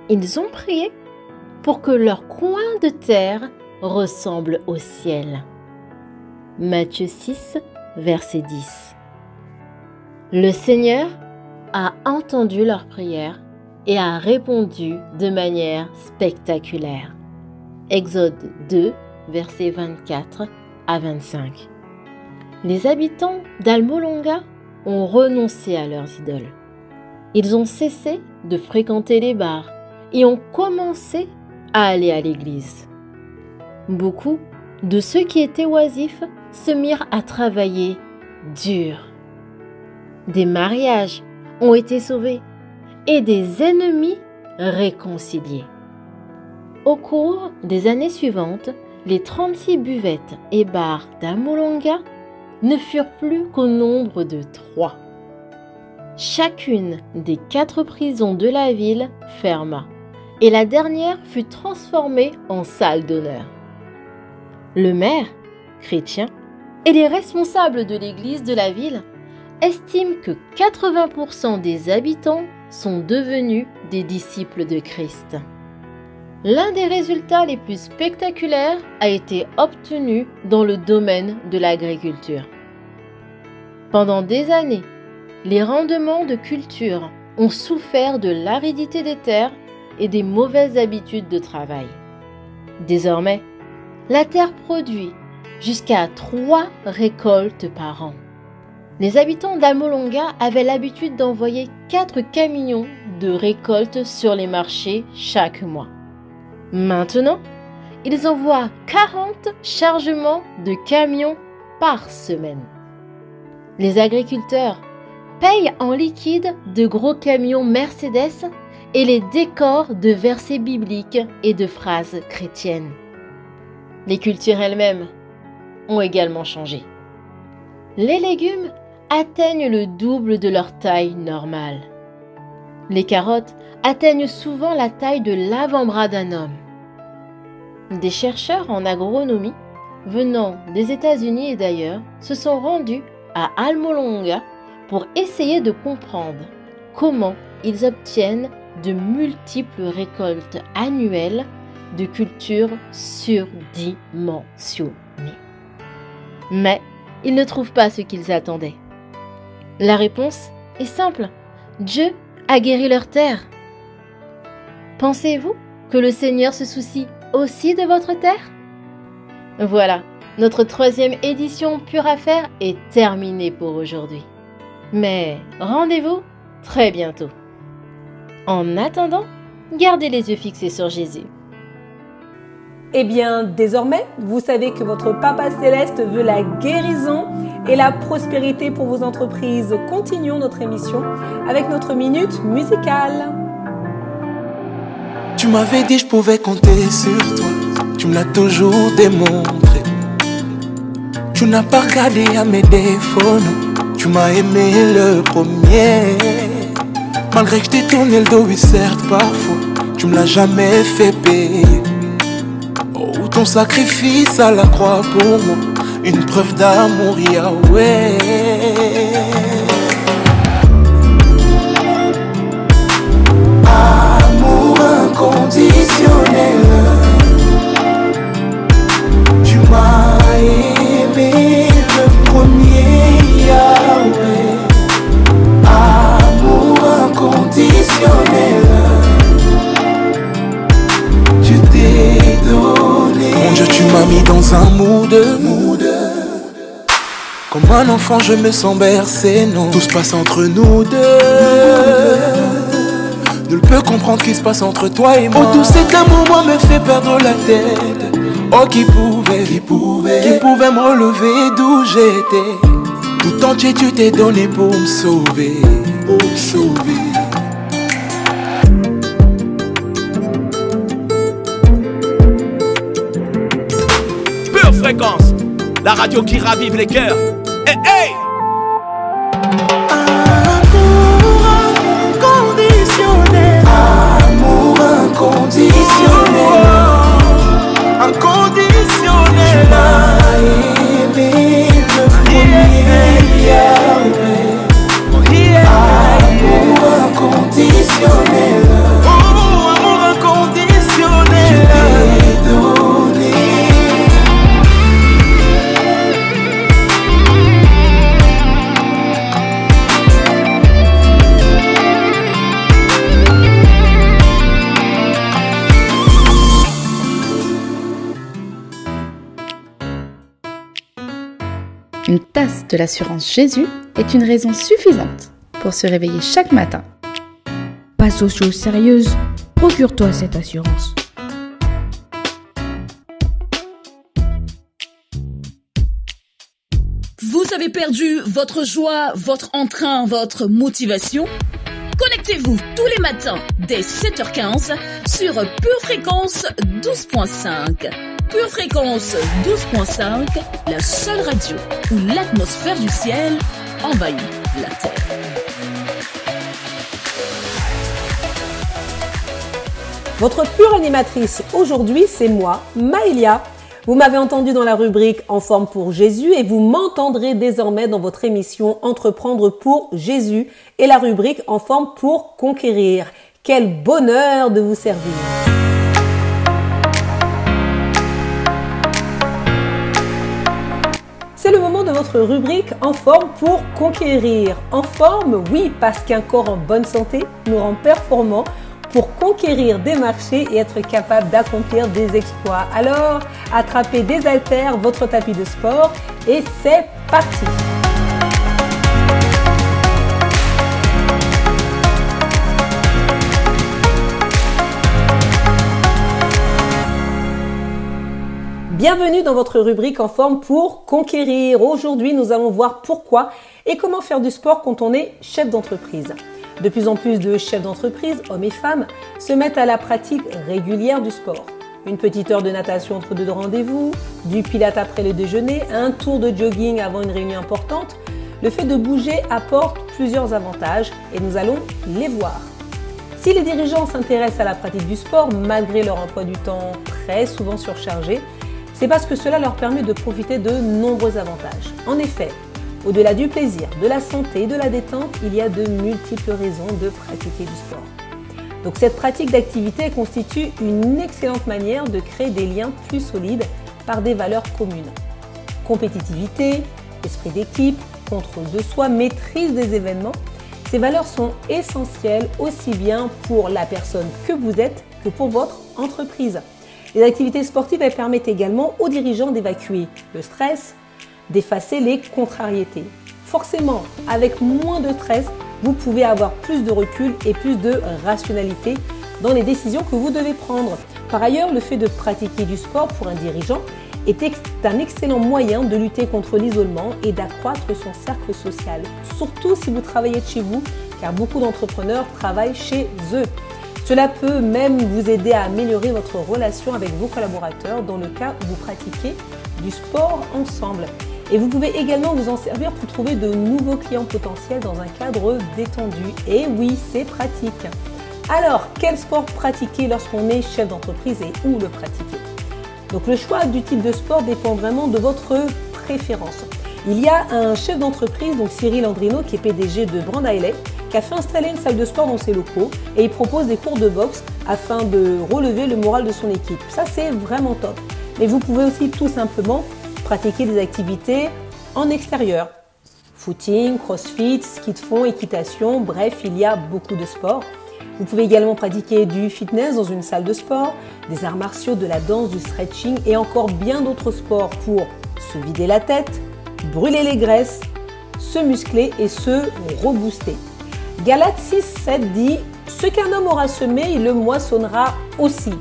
[SPEAKER 18] Ils ont prié pour que leur coin de terre ressemble au ciel. Matthieu 6, verset 10. Le Seigneur a entendu leur prière et a répondu de manière spectaculaire. Exode 2, versets 24 à 25. Les habitants d'Almolonga ont renoncé à leurs idoles. Ils ont cessé de fréquenter les bars et ont commencé à aller à l'église. Beaucoup de ceux qui étaient oisifs se mirent à travailler dur. Des mariages ont été sauvés et des ennemis réconciliés. Au cours des années suivantes, les 36 buvettes et bars d'Almolonga ne furent plus qu'au nombre de 3. Chacune des 4 prisons de la ville ferma et la dernière fut transformée en salle d'honneur. Le maire, chrétien, et les responsables de l'église de la ville estiment que 80% des habitants sont devenus des disciples de Christ. L'un des résultats les plus spectaculaires a été obtenu dans le domaine de l'agriculture. Pendant des années, les rendements de culture ont souffert de l'aridité des terres et des mauvaises habitudes de travail. Désormais, la terre produit jusqu'à 3 récoltes par an. Les habitants d'Almolonga avaient l'habitude d'envoyer 4 camions de récoltes sur les marchés chaque mois. Maintenant, ils envoient 40 chargements de camions par semaine. Les agriculteurs payent en liquide de gros camions Mercedes et les décorent de versets bibliques et de phrases chrétiennes. Les cultures elles-mêmes ont également changé. Les légumes atteignent le double de leur taille normale. Les carottes atteignent souvent la taille de l'avant-bras d'un homme. Des chercheurs en agronomie venant des États-Unis et d'ailleurs se sont rendus à Almolonga pour essayer de comprendre comment ils obtiennent de multiples récoltes annuelles de cultures surdimensionnées. Mais ils ne trouvent pas ce qu'ils attendaient. La réponse est simple. Dieu a guéri leur terre. Pensez-vous que le Seigneur se soucie aussi de votre terre? Voilà, notre 3e édition Pure Affaire est terminée pour aujourd'hui. Mais rendez-vous très bientôt. En attendant, gardez les yeux fixés sur Jésus.
[SPEAKER 3] Eh bien, désormais, vous savez que votre Papa Céleste veut la guérison et la prospérité pour vos entreprises. Continuons notre émission avec notre minute musicale.
[SPEAKER 1] Tu m'avais dit je pouvais compter sur toi, tu me l'as toujours démontré. Tu n'as pas regardé à mes défauts, non, tu m'as aimé le premier. Malgré que je t'ai tourné le dos, oui certes parfois, tu me l'as jamais fait payer. Oh, ton sacrifice à la croix pour moi, une preuve d'amour, Yahweh. Amour inconditionnel, tu m'as aimé le premier, Yahweh. Amour inconditionnel, tu t'es donné. Mon Dieu, tu m'as mis dans un mood. Comme un enfant je me sens bercé, non. Tout se passe entre nous deux. Nul peut comprendre ce qui se passe entre toi et moi. Oh, tout cet amour moi me fait perdre la tête. Oh, qui pouvait me relever d'où j'étais. Tout entier tu t'es donné pour me sauver, pour me sauver.
[SPEAKER 2] Pure Fréquence, la radio qui ravive les cœurs. Hey, hey!
[SPEAKER 1] Amour inconditionnel, inconditionnel. Tu m'as aimé le premier,
[SPEAKER 19] Une tasse de l'assurance Jésus est une raison suffisante pour se réveiller chaque matin.
[SPEAKER 16] Passe aux choses sérieuses, procure-toi cette assurance.
[SPEAKER 4] Vous avez perdu votre joie, votre entrain, votre motivation? Connectez-vous tous les matins dès 7h15 sur Pure Fréquence 12.5. Pure Fréquence 12.5, la seule radio où l'atmosphère du ciel envahit la terre.
[SPEAKER 3] Votre pure animatrice aujourd'hui, c'est moi, Maëlia. Vous m'avez entendu dans la rubrique En forme pour Jésus et vous m'entendrez désormais dans votre émission Entreprendre pour Jésus et la rubrique En forme pour conquérir. Quel bonheur de vous servir! C'est le moment de votre rubrique En forme pour conquérir. En forme, oui, parce qu'un corps en bonne santé nous rend performants pour conquérir des marchés et être capable d'accomplir des exploits. Alors, attrapez des haltères, votre tapis de sport et c'est parti! Bienvenue dans votre rubrique En forme pour conquérir. Aujourd'hui, nous allons voir pourquoi et comment faire du sport quand on est chef d'entreprise. De plus en plus de chefs d'entreprise, hommes et femmes, se mettent à la pratique régulière du sport. Une petite heure de natation entre deux rendez-vous, du pilates après le déjeuner, un tour de jogging avant une réunion importante. Le fait de bouger apporte plusieurs avantages et nous allons les voir. Si les dirigeants s'intéressent à la pratique du sport, malgré leur emploi du temps très souvent surchargé, c'est parce que cela leur permet de profiter de nombreux avantages. En effet, au-delà du plaisir, de la santé et de la détente, il y a de multiples raisons de pratiquer du sport. Donc cette pratique d'activité constitue une excellente manière de créer des liens plus solides par des valeurs communes. Compétitivité, esprit d'équipe, contrôle de soi, maîtrise des événements, ces valeurs sont essentielles aussi bien pour la personne que vous êtes que pour votre entreprise. Les activités sportives elles permettent également aux dirigeants d'évacuer le stress, d'effacer les contrariétés. Forcément, avec moins de stress, vous pouvez avoir plus de recul et plus de rationalité dans les décisions que vous devez prendre. Par ailleurs, le fait de pratiquer du sport pour un dirigeant est un excellent moyen de lutter contre l'isolement et d'accroître son cercle social. Surtout si vous travaillez de chez vous, car beaucoup d'entrepreneurs travaillent chez eux. Cela peut même vous aider à améliorer votre relation avec vos collaborateurs dans le cas où vous pratiquez du sport ensemble. Et vous pouvez également vous en servir pour trouver de nouveaux clients potentiels dans un cadre détendu. Et oui, c'est pratique. Alors, quel sport pratiquer lorsqu'on est chef d'entreprise et où le pratiquer? Donc le choix du type de sport dépend vraiment de votre préférence. Il y a un chef d'entreprise, donc Cyril Andrino, qui est PDG de Brand Highlight, qui a fait installer une salle de sport dans ses locaux et il propose des cours de boxe afin de relever le moral de son équipe. Ça, c'est vraiment top. Mais vous pouvez aussi tout simplement pratiquer des activités en extérieur. Footing, crossfit, ski de fond, équitation, bref, il y a beaucoup de sports. Vous pouvez également pratiquer du fitness dans une salle de sport, des arts martiaux, de la danse, du stretching et encore bien d'autres sports pour se vider la tête, brûler les graisses, se muscler et se rebooster. Galates 6:7 dit « Ce qu'un homme aura semé, il le moissonnera aussi ».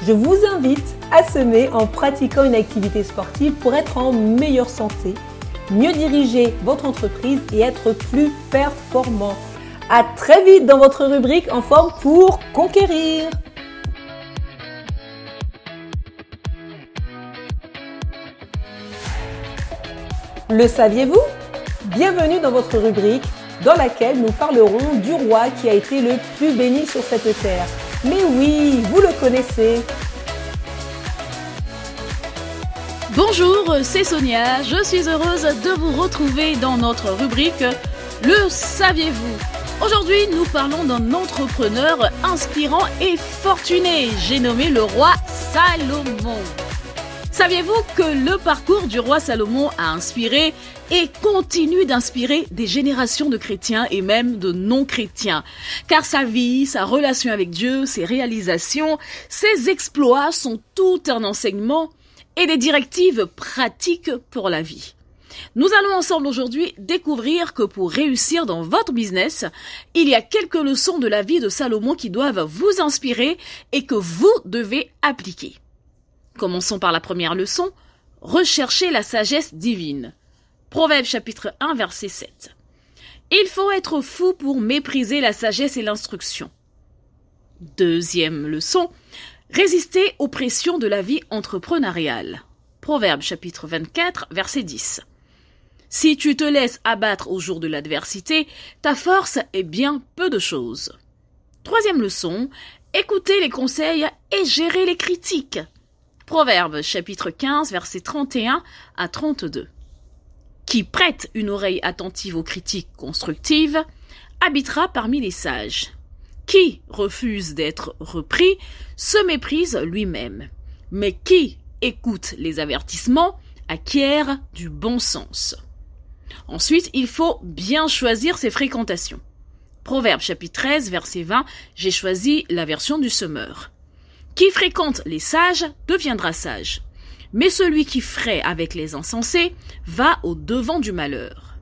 [SPEAKER 3] Je vous invite à semer en pratiquant une activité sportive pour être en meilleure santé, mieux diriger votre entreprise et être plus performant. À très vite dans votre rubrique En forme pour conquérir. Le saviez-vous? Bienvenue dans votre rubrique dans laquelle nous parlerons du roi qui a été le plus béni sur cette terre. Mais oui, vous le connaissez.
[SPEAKER 4] Bonjour, c'est Sonia. Je suis heureuse de vous retrouver dans notre rubrique Le saviez-vous? Aujourd'hui, nous parlons d'un entrepreneur inspirant et fortuné. J'ai nommé le roi Salomon. Saviez-vous que le parcours du roi Salomon a inspiré et continue d'inspirer des générations de chrétiens et même de non-chrétiens? Car sa vie, sa relation avec Dieu, ses réalisations, ses exploits sont tout un enseignement et des directives pratiques pour la vie. Nous allons ensemble aujourd'hui découvrir que pour réussir dans votre business, il y a quelques leçons de la vie de Salomon qui doivent vous inspirer et que vous devez appliquer. Commençons par la première leçon, rechercher la sagesse divine. Proverbe chapitre 1 verset 7. Il faut être fou pour mépriser la sagesse et l'instruction. Deuxième leçon, résister aux pressions de la vie entrepreneuriale. Proverbe chapitre 24 verset 10. Si tu te laisses abattre au jour de l'adversité, ta force est bien peu de choses. Troisième leçon, écouter les conseils et gérer les critiques. Proverbe chapitre 15 versets 31 à 32. Qui prête une oreille attentive aux critiques constructives habitera parmi les sages. Qui refuse d'être repris se méprise lui-même. Mais qui écoute les avertissements acquiert du bon sens. Ensuite, il faut bien choisir ses fréquentations. Proverbe chapitre 13, verset 20, j'ai choisi la version du semeur. Qui fréquente les sages deviendra sage, mais celui qui fraie avec les insensés va au devant du malheur.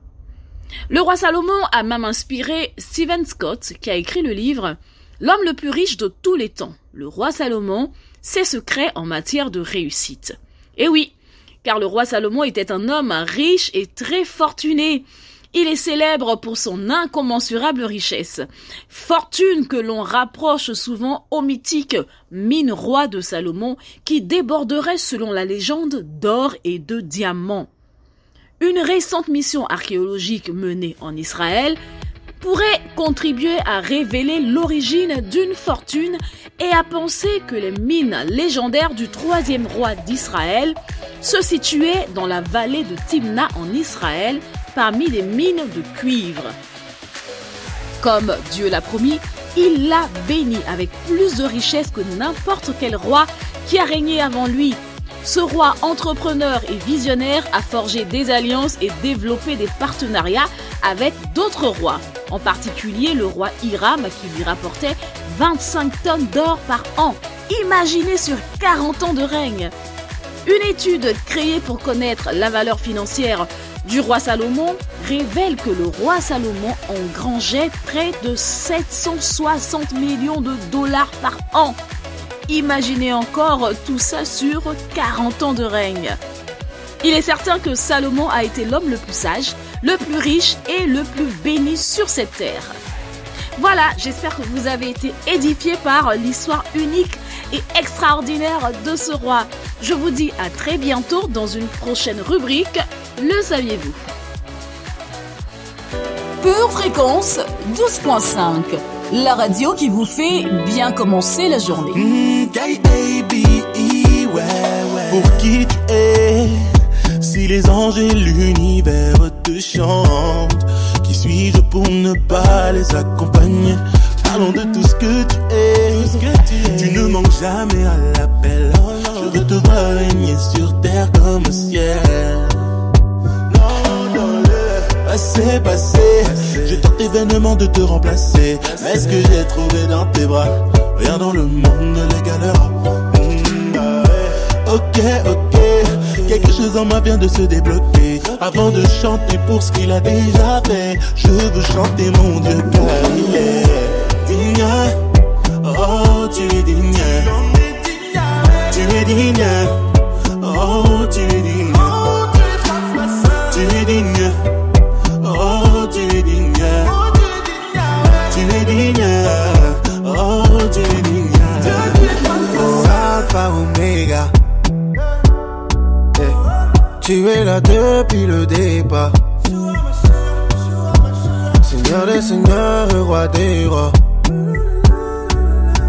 [SPEAKER 4] Le roi Salomon a même inspiré Stephen Scott, qui a écrit le livre « L'homme le plus riche de tous les temps, le roi Salomon, ses secrets en matière de réussite ». Et oui, car le roi Salomon était un homme riche et très fortuné. Il est célèbre pour son incommensurable richesse. Fortune que l'on rapproche souvent au mythique mine roi de Salomon qui déborderait selon la légende d'or et de diamants. Une récente mission archéologique menée en Israël pourrait contribuer à révéler l'origine d'une fortune et à penser que les mines légendaires du troisième roi d'Israël se situaient dans la vallée de Timna en Israël parmi les mines de cuivre. Comme Dieu l'a promis, il l'a béni avec plus de richesses que n'importe quel roi qui a régné avant lui. Ce roi entrepreneur et visionnaire a forgé des alliances et développé des partenariats avec d'autres rois, en particulier le roi Hiram qui lui rapportait 25 tonnes d'or par an. Imaginez sur 40 ans de règne. Une étude créée pour connaître la valeur financière du roi Salomon révèle que le roi Salomon engrangeait près de 760 millions de dollars par an. Imaginez encore tout ça sur 40 ans de règne. Il est certain que Salomon a été l'homme le plus sage, le plus riche et le plus béni sur cette terre. Voilà, j'espère que vous avez été édifiés par l'histoire unique et extraordinaire de ce roi. Je vous dis à très bientôt dans une prochaine rubrique, le saviez-vous? Pure Fréquence 12.5, la radio qui vous fait bien commencer la journée.
[SPEAKER 9] Pour qui tu es? Si les anges et l'univers te chantent, qui suis-je pour ne pas les accompagner? Parlons de tout ce que tu es. Tu ne manques jamais à l'appel. Je veux te voir régner sur terre comme au ciel. Non, dans le passé, je tente événement de te remplacer. Mais ce que j'ai trouvé dans tes bras, rien dans le monde ne l'égalera. Ok, quelque chose en moi vient de se débloquer. Avant de chanter pour ce qu'il a déjà fait, je veux chanter mon Dieu car il est digne. Oh, tu es digne. Tu es digne. Oh, tu es digne. Tu es digne. Oh, tu es digne. Tu es digne. Oh, tu es digne. Oh, Alpha Omega. Tu es là depuis le départ. Seigneur des seigneurs, roi des rois.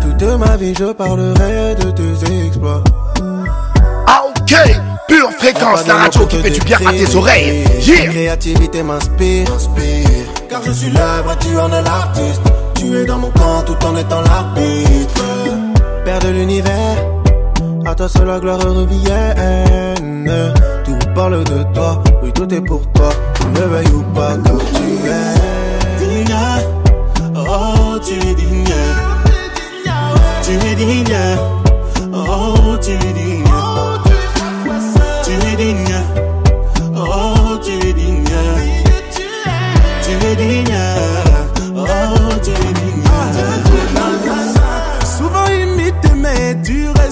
[SPEAKER 9] Toute ma vie je parlerai de tes exploits.
[SPEAKER 1] Ok, Pure Fréquence, la radio qui fait du bien à tes oreilles.
[SPEAKER 9] Ta créativité m'inspire. Car je suis l'œuvre, tu en es l'artiste. Tu es dans mon camp tout en étant l'arbitre. Père de l'univers, à toi seule la gloire revienne. Tout parle de toi, oui tout est pour toi. Tu ne veilles ou pas car tu es digne. Oh tu es digne. Tu es digne. Oh tu es digne. Tu es digne. Oh tu es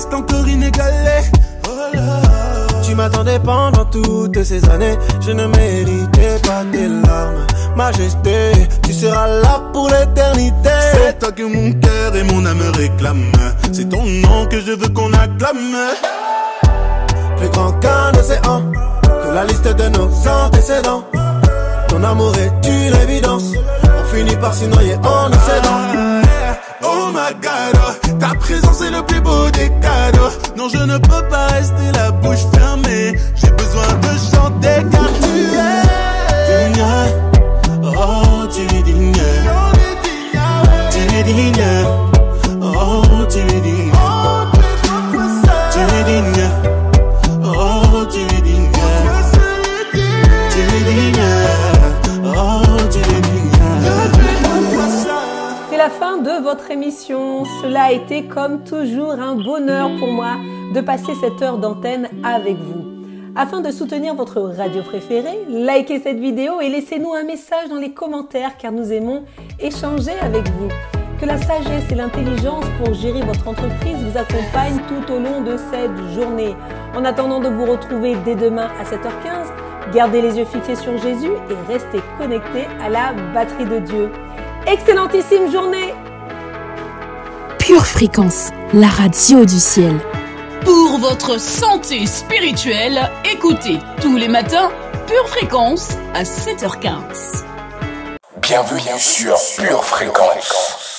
[SPEAKER 20] reste encore inégalé. Oh là. Tu m'attendais pendant toutes ces années, je ne méritais pas tes larmes. Majesté, tu seras là pour l'éternité.
[SPEAKER 21] C'est toi que mon cœur et mon âme réclament. C'est ton nom que je veux qu'on acclame.
[SPEAKER 20] Plus grand qu'un océan, que la liste de nos antécédents. Ton amour est une évidence, on finit par s'y noyer en excédant.
[SPEAKER 21] Oh my God, ta présence est le plus beau des cadeaux. Non, je ne peux pas rester la bouche fermée. J'ai besoin de chanter car tu es digne. Oh, tu es digne. Tu es digne. Oh, tu es digne. Tu es digne. Oh, tu es digne. Tu es digne. Oh, tu es digne.
[SPEAKER 3] C'est la fin de votre émission. Cela a été comme toujours un bonheur pour moi de passer cette heure d'antenne avec vous. Afin de soutenir votre radio préférée, likez cette vidéo et laissez-nous un message dans les commentaires car nous aimons échanger avec vous. Que la sagesse et l'intelligence pour gérer votre entreprise vous accompagnent tout au long de cette journée. En attendant de vous retrouver dès demain à 7h15, gardez les yeux fixés sur Jésus et restez connectés à la batterie de Dieu. Excellentissime journée!
[SPEAKER 10] Pure Fréquence, la radio du ciel.
[SPEAKER 4] Pour votre santé spirituelle, écoutez tous les matins Pure Fréquence à 7h15.
[SPEAKER 1] Bienvenue sur Pure Fréquence.